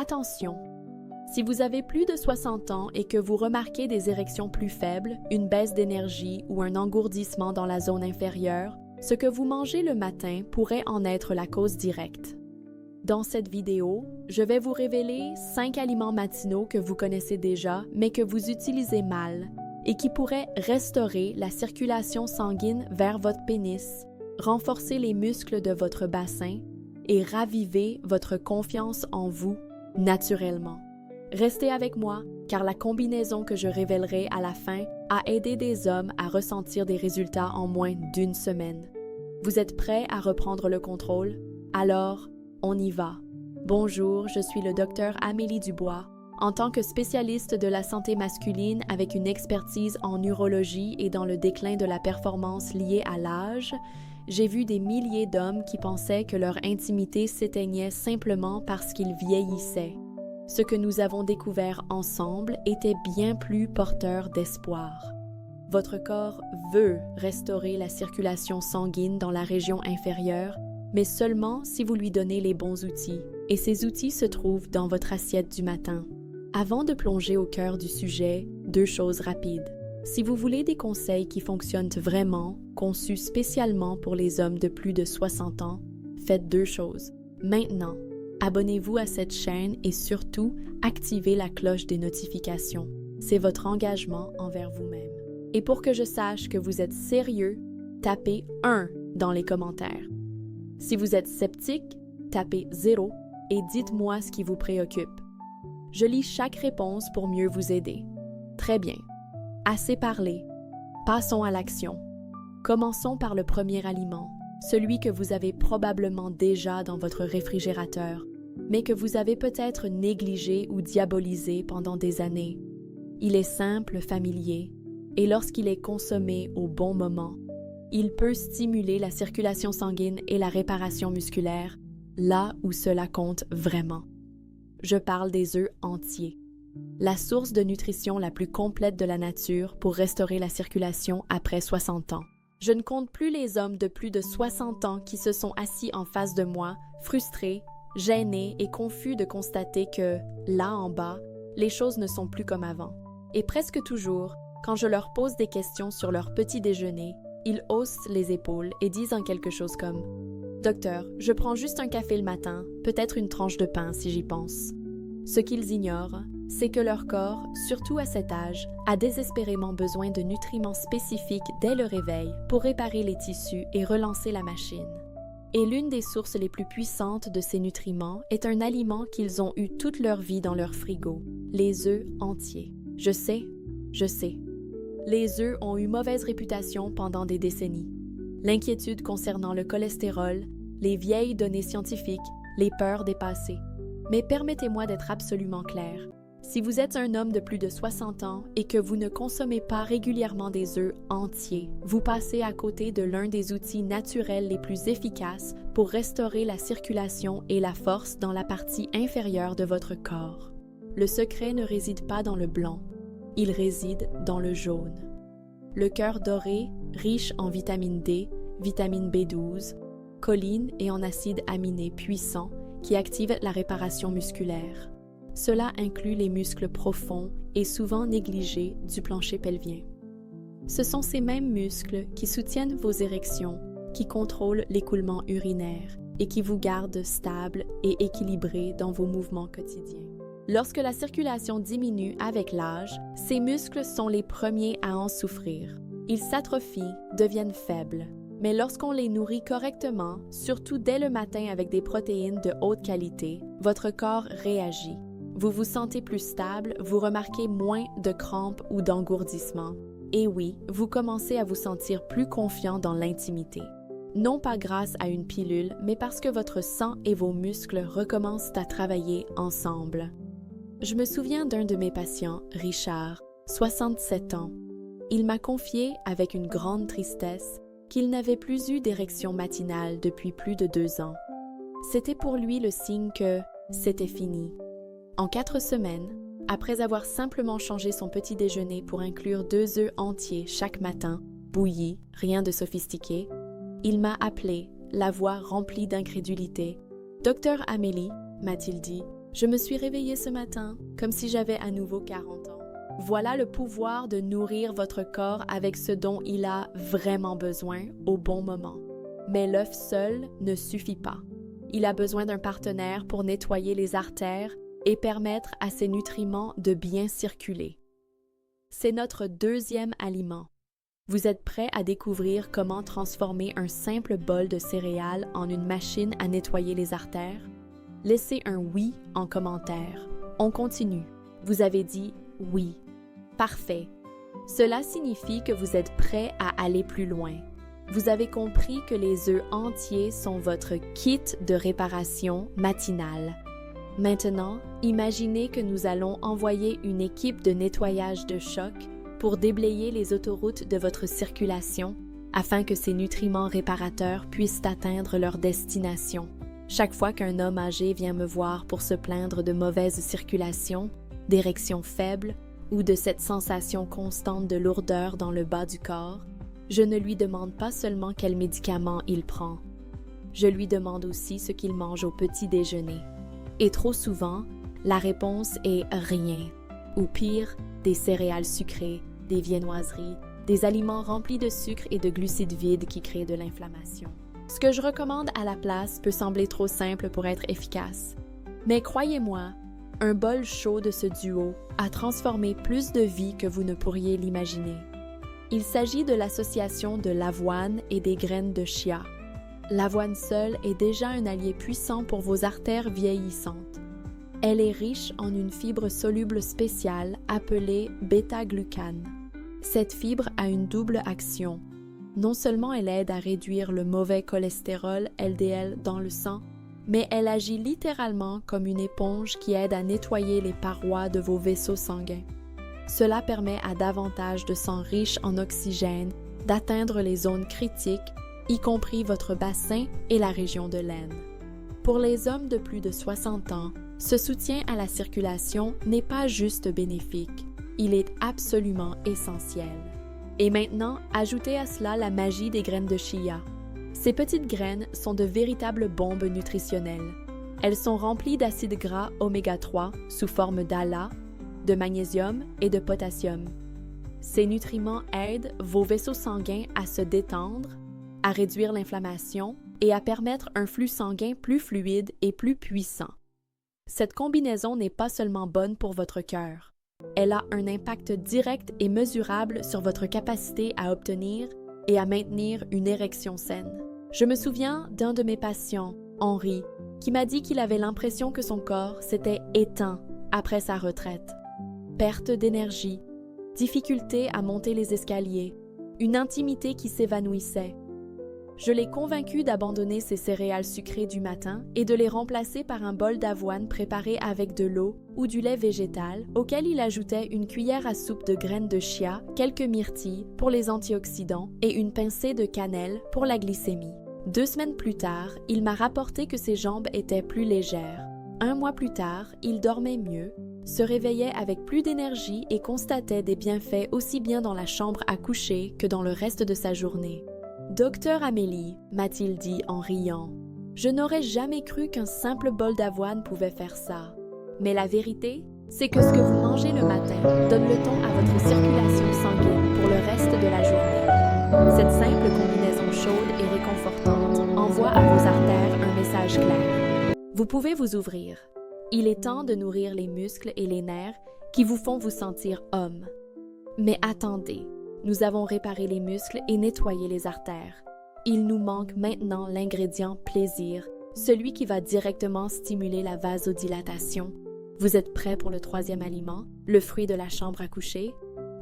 Attention! Si vous avez plus de 60 ans et que vous remarquez des érections plus faibles, une baisse d'énergie ou un engourdissement dans la zone inférieure, ce que vous mangez le matin pourrait en être la cause directe. Dans cette vidéo, je vais vous révéler 5 aliments matinaux que vous connaissez déjà mais que vous utilisez mal et qui pourraient restaurer la circulation sanguine vers votre pénis, renforcer les muscles de votre bassin et raviver votre confiance en vous naturellement. Restez avec moi, car la combinaison que je révélerai à la fin a aidé des hommes à ressentir des résultats en moins d'1 semaine. Vous êtes prêts à reprendre le contrôle? Alors, on y va. Bonjour, je suis le docteur Amélie Dubois. En tant que spécialiste de la santé masculine avec une expertise en urologie et dans le déclin de la performance liée à l'âge, j'ai vu des milliers d'hommes qui pensaient que leur intimité s'éteignait simplement parce qu'ils vieillissaient. Ce que nous avons découvert ensemble était bien plus porteur d'espoir. Votre corps veut restaurer la circulation sanguine dans la région inférieure, mais seulement si vous lui donnez les bons outils. Et ces outils se trouvent dans votre assiette du matin. Avant de plonger au cœur du sujet, 2 choses rapides. Si vous voulez des conseils qui fonctionnent vraiment, conçus spécialement pour les hommes de plus de 60 ans, faites 2 choses. Maintenant, abonnez-vous à cette chaîne et surtout, activez la cloche des notifications. C'est votre engagement envers vous-même. Et pour que je sache que vous êtes sérieux, tapez 1 dans les commentaires. Si vous êtes sceptique, tapez 0 et dites-moi ce qui vous préoccupe. Je lis chaque réponse pour mieux vous aider. Très bien. Assez parlé. Passons à l'action. Commençons par le premier aliment, celui que vous avez probablement déjà dans votre réfrigérateur, mais que vous avez peut-être négligé ou diabolisé pendant des années. Il est simple, familier, et lorsqu'il est consommé au bon moment, il peut stimuler la circulation sanguine et la réparation musculaire, là où cela compte vraiment. Je parle des œufs entiers, la source de nutrition la plus complète de la nature pour restaurer la circulation après 60 ans. Je ne compte plus les hommes de plus de 60 ans qui se sont assis en face de moi, frustrés, gênés et confus de constater que, là en bas, les choses ne sont plus comme avant. Et presque toujours, quand je leur pose des questions sur leur petit déjeuner, ils haussent les épaules et disent en quelque chose comme « Docteur, je prends juste un café le matin, peut-être une tranche de pain si j'y pense. » Ce qu'ils ignorent, c'est que leur corps, surtout à cet âge, a désespérément besoin de nutriments spécifiques dès le réveil pour réparer les tissus et relancer la machine. Et l'une des sources les plus puissantes de ces nutriments est un aliment qu'ils ont eu toute leur vie dans leur frigo, les œufs entiers. Je sais. Les œufs ont eu mauvaise réputation pendant des décennies. L'inquiétude concernant le cholestérol, les vieilles données scientifiques, les peurs dépassées. Mais permettez-moi d'être absolument clair. Si vous êtes un homme de plus de 60 ans et que vous ne consommez pas régulièrement des œufs entiers, vous passez à côté de l'un des outils naturels les plus efficaces pour restaurer la circulation et la force dans la partie inférieure de votre corps. Le secret ne réside pas dans le blanc, il réside dans le jaune. Le cœur doré, riche en vitamine D, vitamine B12, choline et en acides aminés puissants qui activent la réparation musculaire. Cela inclut les muscles profonds et souvent négligés du plancher pelvien. Ce sont ces mêmes muscles qui soutiennent vos érections, qui contrôlent l'écoulement urinaire et qui vous gardent stable et équilibré dans vos mouvements quotidiens. Lorsque la circulation diminue avec l'âge, ces muscles sont les premiers à en souffrir. Ils s'atrophient, deviennent faibles. Mais lorsqu'on les nourrit correctement, surtout dès le matin avec des protéines de haute qualité, votre corps réagit. Vous vous sentez plus stable, vous remarquez moins de crampes ou d'engourdissements. Et oui, vous commencez à vous sentir plus confiant dans l'intimité. Non pas grâce à une pilule, mais parce que votre sang et vos muscles recommencent à travailler ensemble. Je me souviens d'un de mes patients, Richard, 67 ans. Il m'a confié, avec une grande tristesse, qu'il n'avait plus eu d'érection matinale depuis plus de 2 ans. C'était pour lui le signe que c'était fini. En 4 semaines, après avoir simplement changé son petit déjeuner pour inclure 2 œufs entiers chaque matin, bouillis, rien de sophistiqué, il m'a appelé, la voix remplie d'incrédulité. « Docteur Amélie, m'a-t-il dit, Je me suis réveillée ce matin comme si j'avais à nouveau 40 ans. Voilà le pouvoir de nourrir votre corps avec ce dont il a vraiment besoin au bon moment. Mais l'œuf seul ne suffit pas. Il a besoin d'un partenaire pour nettoyer les artères et permettre à ces nutriments de bien circuler. C'est notre deuxième aliment. Vous êtes prêt à découvrir comment transformer un simple bol de céréales en une machine à nettoyer les artères? Laissez un oui en commentaire. On continue. Vous avez dit oui. Parfait. Cela signifie que vous êtes prêt à aller plus loin. Vous avez compris que les œufs entiers sont votre kit de réparation matinale. Maintenant, imaginez que nous allons envoyer une équipe de nettoyage de choc pour déblayer les autoroutes de votre circulation afin que ces nutriments réparateurs puissent atteindre leur destination. Chaque fois qu'un homme âgé vient me voir pour se plaindre de mauvaise circulation, d'érections faibles ou de cette sensation constante de lourdeur dans le bas du corps, je ne lui demande pas seulement quel médicament il prend. Je lui demande aussi ce qu'il mange au petit déjeuner. Et trop souvent, la réponse est rien. Ou pire, des céréales sucrées, des viennoiseries, des aliments remplis de sucre et de glucides vides qui créent de l'inflammation. Ce que je recommande à la place peut sembler trop simple pour être efficace. Mais croyez-moi, un bol chaud de ce duo a transformé plus de vies que vous ne pourriez l'imaginer. Il s'agit de l'association de l'avoine et des graines de chia. L'avoine seule est déjà un allié puissant pour vos artères vieillissantes. Elle est riche en une fibre soluble spéciale appelée bêta-glucane. Cette fibre a une double action. Non seulement elle aide à réduire le mauvais cholestérol LDL dans le sang, mais elle agit littéralement comme une éponge qui aide à nettoyer les parois de vos vaisseaux sanguins. Cela permet à davantage de sang riche en oxygène d'atteindre les zones critiques, y compris votre bassin et la région de l'aine. Pour les hommes de plus de 60 ans, ce soutien à la circulation n'est pas juste bénéfique, il est absolument essentiel. Et maintenant, ajoutez à cela la magie des graines de chia. Ces petites graines sont de véritables bombes nutritionnelles. Elles sont remplies d'acides gras oméga 3 sous forme d'ALA, de magnésium et de potassium. Ces nutriments aident vos vaisseaux sanguins à se détendre, à réduire l'inflammation et à permettre un flux sanguin plus fluide et plus puissant. Cette combinaison n'est pas seulement bonne pour votre cœur. Elle a un impact direct et mesurable sur votre capacité à obtenir et à maintenir une érection saine. Je me souviens d'un de mes patients, Henri, qui m'a dit qu'il avait l'impression que son corps s'était éteint après sa retraite. Perte d'énergie, difficulté à monter les escaliers, une intimité qui s'évanouissait. Je l'ai convaincu d'abandonner ses céréales sucrées du matin et de les remplacer par un bol d'avoine préparé avec de l'eau ou du lait végétal auquel il ajoutait une cuillère à soupe de graines de chia, quelques myrtilles pour les antioxydants et une pincée de cannelle pour la glycémie. 2 semaines plus tard, il m'a rapporté que ses jambes étaient plus légères. 1 mois plus tard, il dormait mieux, se réveillait avec plus d'énergie et constatait des bienfaits aussi bien dans la chambre à coucher que dans le reste de sa journée. « Docteur Amélie », m'a-t-il dit en riant, « je n'aurais jamais cru qu'un simple bol d'avoine pouvait faire ça. Mais la vérité, c'est que ce que vous mangez le matin donne le ton à votre circulation sanguine pour le reste de la journée. Cette simple combinaison chaude et réconfortante envoie à vos artères un message clair. Vous pouvez vous ouvrir. Il est temps de nourrir les muscles et les nerfs qui vous font vous sentir homme. Mais attendez. Nous avons réparé les muscles et nettoyé les artères. Il nous manque maintenant l'ingrédient plaisir, celui qui va directement stimuler la vasodilatation. Vous êtes prêts pour le 3e aliment, le fruit de la chambre à coucher?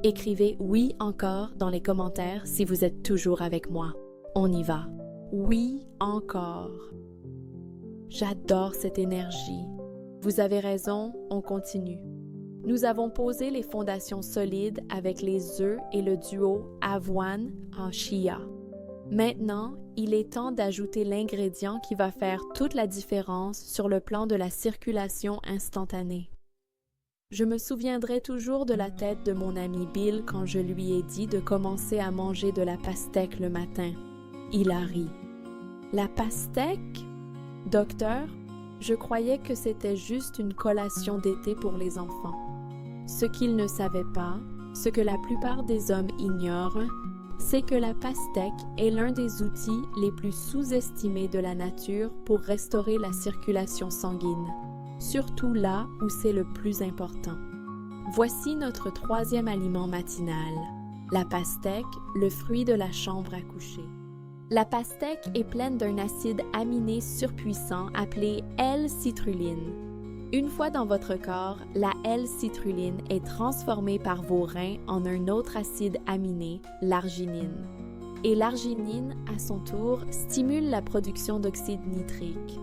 Écrivez « oui » encore dans les commentaires si vous êtes toujours avec moi. On y va. Oui encore. J'adore cette énergie. Vous avez raison, on continue. Nous avons posé les fondations solides avec les œufs et le duo avoine en chia. Maintenant, il est temps d'ajouter l'ingrédient qui va faire toute la différence sur le plan de la circulation instantanée. Je me souviendrai toujours de la tête de mon ami Bill quand je lui ai dit de commencer à manger de la pastèque le matin. Il a ri. « La pastèque? Docteur? Je croyais que c'était juste une collation d'été pour les enfants. Ce qu'ils ne savaient pas, ce que la plupart des hommes ignorent, c'est que la pastèque est l'un des outils les plus sous-estimés de la nature pour restaurer la circulation sanguine, surtout là où c'est le plus important. Voici notre troisième aliment matinal, la pastèque, le fruit de la chambre à coucher. La pastèque est pleine d'un acide aminé surpuissant appelé L-citrulline. Une fois dans votre corps, la L-citrulline est transformée par vos reins en un autre acide aminé, l'arginine. Et l'arginine, à son tour, stimule la production d'oxyde nitrique.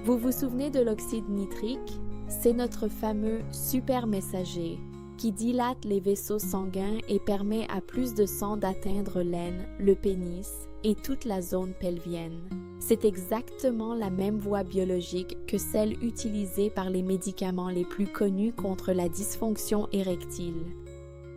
Vous vous souvenez de l'oxyde nitrique? C'est notre fameux super messager qui dilate les vaisseaux sanguins et permet à plus de sang d'atteindre l'aine, le pénis et toute la zone pelvienne. C'est exactement la même voie biologique que celle utilisée par les médicaments les plus connus contre la dysfonction érectile.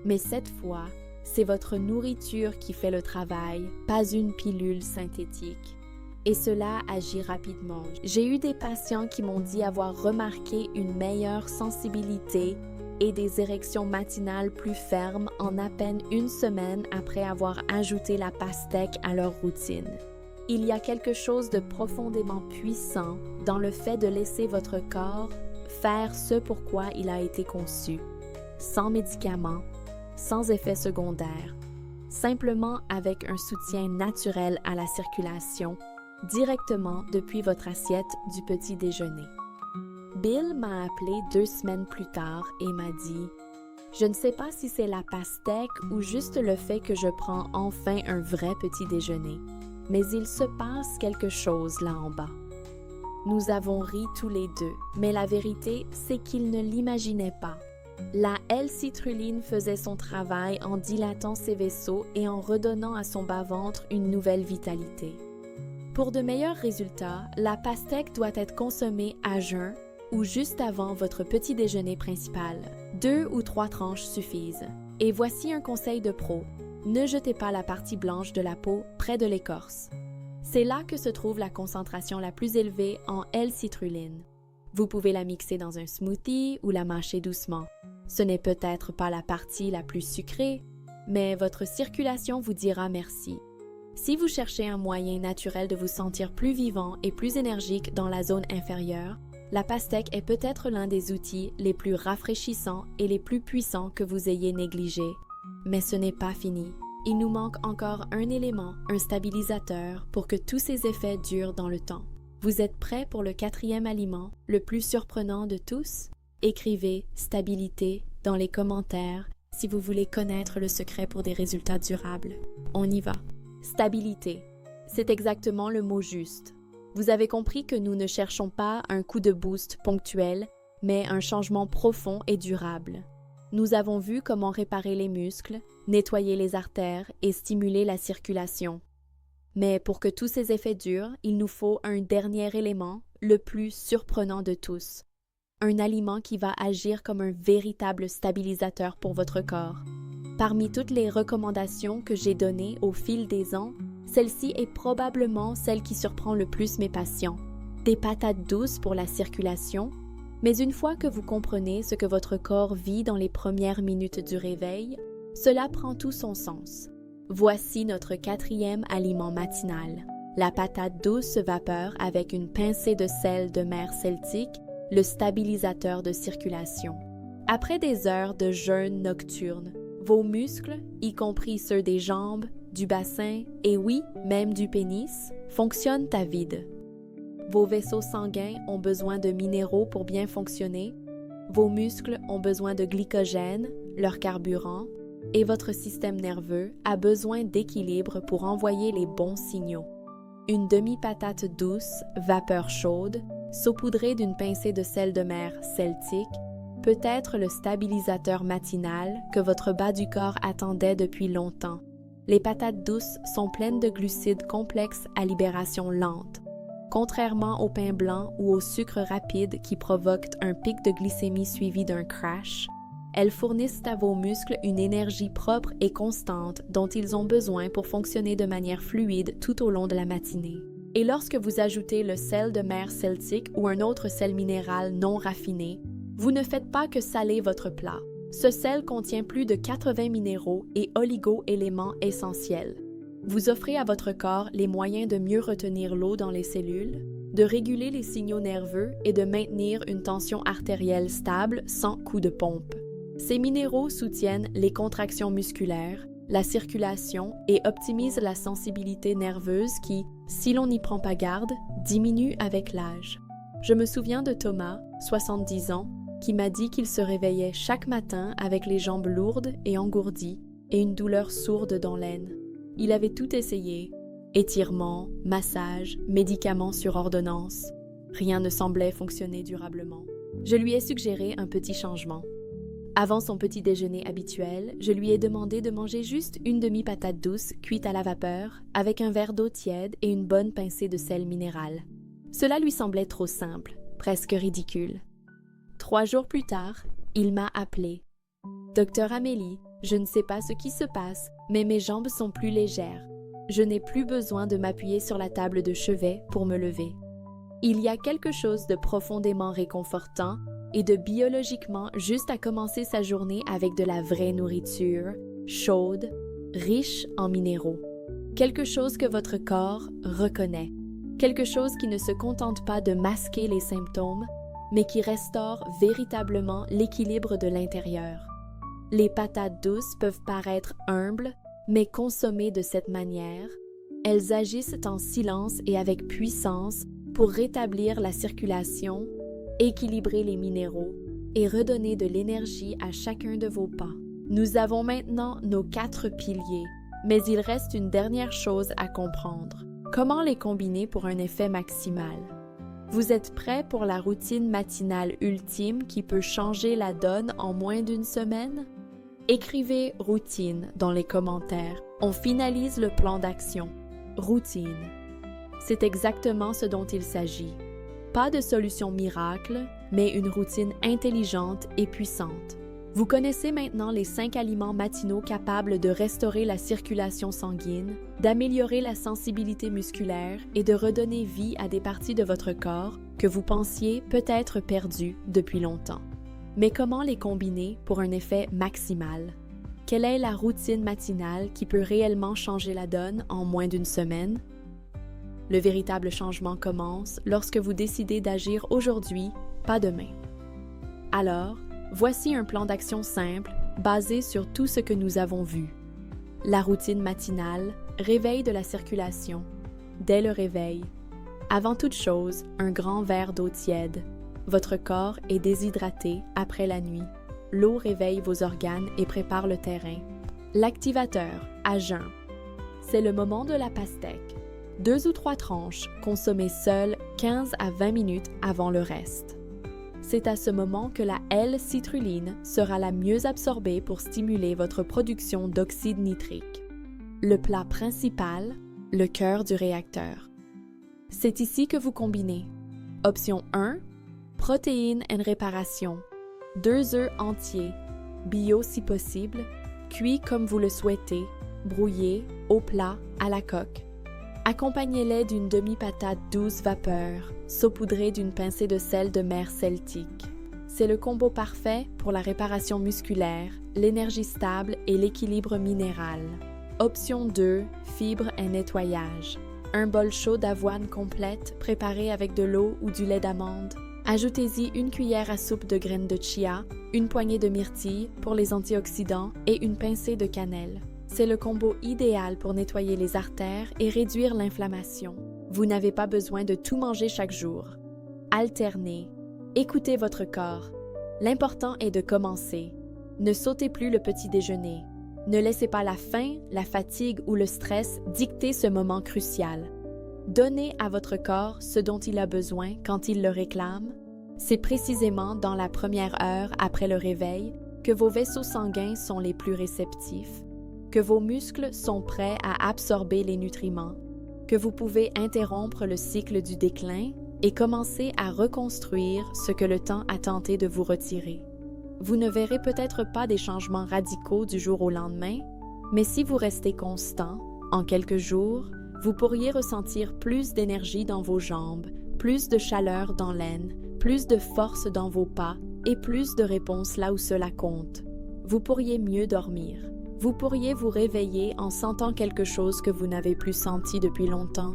Mais cette fois, c'est votre nourriture qui fait le travail, pas une pilule synthétique. Et cela agit rapidement. J'ai eu des patients qui m'ont dit avoir remarqué une meilleure sensibilité et des érections matinales plus fermes en à peine une semaine après avoir ajouté la pastèque à leur routine. Il y a quelque chose de profondément puissant dans le fait de laisser votre corps faire ce pourquoi il a été conçu, sans médicaments, sans effets secondaires, simplement avec un soutien naturel à la circulation, directement depuis votre assiette du petit déjeuner. Bill m'a appelé 2 semaines plus tard et m'a dit « Je ne sais pas si c'est la pastèque ou juste le fait que je prends enfin un vrai petit déjeuner, mais il se passe quelque chose là en bas. » Nous avons ri tous les deux, mais la vérité, c'est qu'il ne l'imaginait pas. La L-citrulline faisait son travail en dilatant ses vaisseaux et en redonnant à son bas-ventre une nouvelle vitalité. Pour de meilleurs résultats, la pastèque doit être consommée à jeun ou juste avant votre petit déjeuner principal. 2 ou 3 tranches suffisent. Et voici un conseil de pro. Ne jetez pas la partie blanche de la peau près de l'écorce. C'est là que se trouve la concentration la plus élevée en L-citrulline. Vous pouvez la mixer dans un smoothie ou la mâcher doucement. Ce n'est peut-être pas la partie la plus sucrée, mais votre circulation vous dira merci. Si vous cherchez un moyen naturel de vous sentir plus vivant et plus énergique dans la zone inférieure, la pastèque est peut-être l'un des outils les plus rafraîchissants et les plus puissants que vous ayez négligés. Mais ce n'est pas fini. Il nous manque encore un élément, un stabilisateur, pour que tous ces effets durent dans le temps. Vous êtes prêts pour le 4e aliment, le plus surprenant de tous? Écrivez « stabilité » dans les commentaires si vous voulez connaître le secret pour des résultats durables. On y va. Stabilité. C'est exactement le mot juste. Vous avez compris que nous ne cherchons pas un coup de boost ponctuel, mais un changement profond et durable. Nous avons vu comment réparer les muscles, nettoyer les artères et stimuler la circulation. Mais pour que tous ces effets durent, il nous faut un dernier élément, le plus surprenant de tous. Un aliment qui va agir comme un véritable stabilisateur pour votre corps. Parmi toutes les recommandations que j'ai données au fil des ans, celle-ci est probablement celle qui surprend le plus mes patients. Des patates douces pour la circulation, mais une fois que vous comprenez ce que votre corps vit dans les premières minutes du réveil, cela prend tout son sens. Voici notre 4e aliment matinal, la patate douce vapeur avec une pincée de sel de mer Celtique, le stabilisateur de circulation. Après des heures de jeûne nocturne, vos muscles, y compris ceux des jambes, du bassin et oui, même du pénis, fonctionnent à vide. Vos vaisseaux sanguins ont besoin de minéraux pour bien fonctionner, vos muscles ont besoin de glycogène, leur carburant, et votre système nerveux a besoin d'équilibre pour envoyer les bons signaux. Une demi-patate douce, vapeur chaude, saupoudrée d'une pincée de sel de mer Celtique, peut être le stabilisateur matinal que votre bas du corps attendait depuis longtemps. Les patates douces sont pleines de glucides complexes à libération lente. Contrairement au pain blanc ou au sucre rapide qui provoquent un pic de glycémie suivi d'un crash, elles fournissent à vos muscles une énergie propre et constante dont ils ont besoin pour fonctionner de manière fluide tout au long de la matinée. Et lorsque vous ajoutez le sel de mer celtique ou un autre sel minéral non raffiné, vous ne faites pas que saler votre plat. Ce sel contient plus de 80 minéraux et oligo-éléments essentiels. Vous offrez à votre corps les moyens de mieux retenir l'eau dans les cellules, de réguler les signaux nerveux et de maintenir une tension artérielle stable sans coup de pompe. Ces minéraux soutiennent les contractions musculaires, la circulation et optimisent la sensibilité nerveuse qui, si l'on n'y prend pas garde, diminue avec l'âge. Je me souviens de Thomas, 70 ans, qui m'a dit qu'il se réveillait chaque matin avec les jambes lourdes et engourdies et une douleur sourde dans l'aine. Il avait tout essayé, étirements, massages, médicaments sur ordonnance. Rien ne semblait fonctionner durablement. Je lui ai suggéré un petit changement. Avant son petit déjeuner habituel, je lui ai demandé de manger juste une demi-patate douce cuite à la vapeur avec un verre d'eau tiède et une bonne pincée de sel minéral. Cela lui semblait trop simple, presque ridicule. 3 jours plus tard, il m'a appelé. « Docteur Amélie, je ne sais pas ce qui se passe, mais mes jambes sont plus légères. Je n'ai plus besoin de m'appuyer sur la table de chevet pour me lever. Il y a quelque chose de profondément réconfortant et de biologiquement juste à commencer sa journée avec de la vraie nourriture, chaude, riche en minéraux. Quelque chose que votre corps reconnaît. Quelque chose qui ne se contente pas de masquer les symptômes, mais qui restaure véritablement l'équilibre de l'intérieur. Les patates douces peuvent paraître humbles, mais consommées de cette manière, elles agissent en silence et avec puissance pour rétablir la circulation, équilibrer les minéraux et redonner de l'énergie à chacun de vos pas. Nous avons maintenant nos 4 piliers, mais il reste une dernière chose à comprendre. Comment les combiner pour un effet maximal? Vous êtes prêts pour la routine matinale ultime qui peut changer la donne en moins d'une semaine? Écrivez « routine » dans les commentaires. On finalise le plan d'action. Routine. C'est exactement ce dont il s'agit. Pas de solution miracle, mais une routine intelligente et puissante. Vous connaissez maintenant les 5 aliments matinaux capables de restaurer la circulation sanguine, d'améliorer la sensibilité musculaire et de redonner vie à des parties de votre corps que vous pensiez peut-être perdues depuis longtemps. Mais comment les combiner pour un effet maximal? Quelle est la routine matinale qui peut réellement changer la donne en moins d'une semaine? Le véritable changement commence lorsque vous décidez d'agir aujourd'hui, pas demain. Alors, voici un plan d'action simple basé sur tout ce que nous avons vu. La routine matinale, réveil de la circulation. Dès le réveil. Avant toute chose, un grand verre d'eau tiède. Votre corps est déshydraté après la nuit. L'eau réveille vos organes et prépare le terrain. L'activateur, à jeun. C'est le moment de la pastèque. 2 ou 3 tranches, consommées seules 15 à 20 minutes avant le reste. C'est à ce moment que la L-citrulline sera la mieux absorbée pour stimuler votre production d'oxyde nitrique. Le plat principal, le cœur du réacteur. C'est ici que vous combinez. Option 1, protéines en réparation. 2 œufs entiers, bio si possible, cuits comme vous le souhaitez, brouillés, au plat, à la coque. Accompagnez-les d'une demi-patate douce vapeur, saupoudrée d'une pincée de sel de mer celtique. C'est le combo parfait pour la réparation musculaire, l'énergie stable et l'équilibre minéral. Option 2, fibres et nettoyage. Un bol chaud d'avoine complète préparé avec de l'eau ou du lait d'amande. Ajoutez-y une cuillère à soupe de graines de chia, une poignée de myrtille pour les antioxydants et une pincée de cannelle. C'est le combo idéal pour nettoyer les artères et réduire l'inflammation. Vous n'avez pas besoin de tout manger chaque jour. Alternez. Écoutez votre corps. L'important est de commencer. Ne sautez plus le petit déjeuner. Ne laissez pas la faim, la fatigue ou le stress dicter ce moment crucial. Donnez à votre corps ce dont il a besoin quand il le réclame. C'est précisément dans la première heure après le réveil que vos vaisseaux sanguins sont les plus réceptifs, que vos muscles sont prêts à absorber les nutriments, que vous pouvez interrompre le cycle du déclin et commencer à reconstruire ce que le temps a tenté de vous retirer. Vous ne verrez peut-être pas des changements radicaux du jour au lendemain, mais si vous restez constant, en quelques jours, Vous pourriez ressentir plus d'énergie dans vos jambes, plus de chaleur dans l'aine, plus de force dans vos pas et plus de réponses là où cela compte. Vous pourriez mieux dormir. Vous pourriez vous réveiller en sentant quelque chose que vous n'avez plus senti depuis longtemps.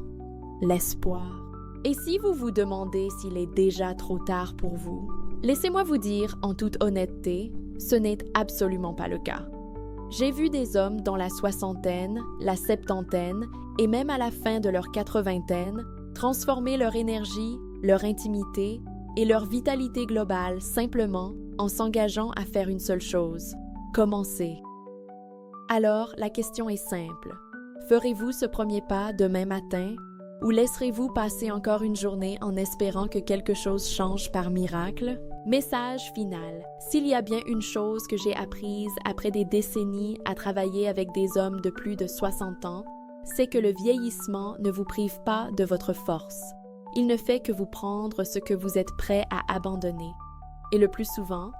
L'espoir. Et si vous vous demandez s'il est déjà trop tard pour vous, laissez-moi vous dire en toute honnêteté, ce n'est absolument pas le cas. J'ai vu des hommes dans la soixantaine, la septantaine et même à la fin de leur quatre-vingtaine transformer leur énergie, leur intimité et leur vitalité globale simplement en s'engageant à faire une seule chose, commencer. Alors, la question est simple. Ferez-vous ce premier pas demain matin ou laisserez-vous passer encore une journée en espérant que quelque chose change par miracle? Message final. S'il y a bien une chose que j'ai apprise après des décennies à travailler avec des hommes de plus de 60 ans, c'est que le vieillissement ne vous prive pas de votre force. Il ne fait que vous prendre ce que vous êtes prêt à abandonner. Et le plus souvent,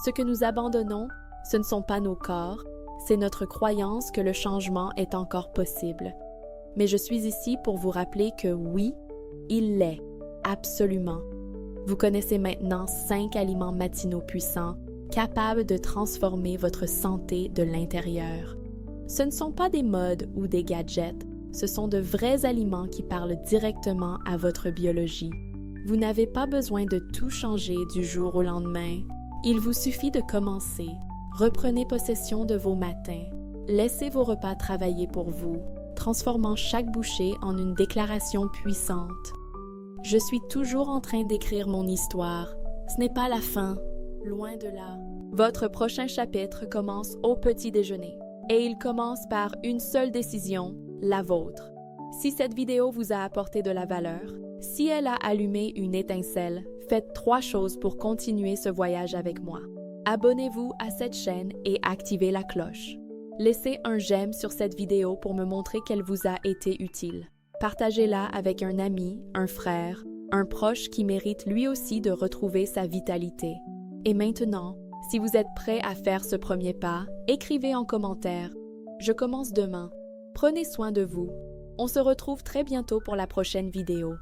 ce que nous abandonnons, ce ne sont pas nos corps, c'est notre croyance que le changement est encore possible. Mais je suis ici pour vous rappeler que oui, il l'est, absolument. Vous connaissez maintenant 5 aliments matinaux puissants, capables de transformer votre santé de l'intérieur. Ce ne sont pas des modes ou des gadgets, ce sont de vrais aliments qui parlent directement à votre biologie. Vous n'avez pas besoin de tout changer du jour au lendemain. Il vous suffit de commencer. Reprenez possession de vos matins. Laissez vos repas travailler pour vous, transformant chaque bouchée en une déclaration puissante. Je suis toujours en train d'écrire mon histoire. Ce n'est pas la fin, loin de là. Votre prochain chapitre commence au petit déjeuner. Et il commence par une seule décision, la vôtre. Si cette vidéo vous a apporté de la valeur, si elle a allumé une étincelle, faites 3 choses pour continuer ce voyage avec moi. Abonnez-vous à cette chaîne et activez la cloche. Laissez un j'aime sur cette vidéo pour me montrer qu'elle vous a été utile. Partagez-la avec un ami, un frère, un proche qui mérite lui aussi de retrouver sa vitalité. Et maintenant, si vous êtes prêt à faire ce premier pas, écrivez en commentaire « Je commence demain ». Prenez soin de vous. On se retrouve très bientôt pour la prochaine vidéo.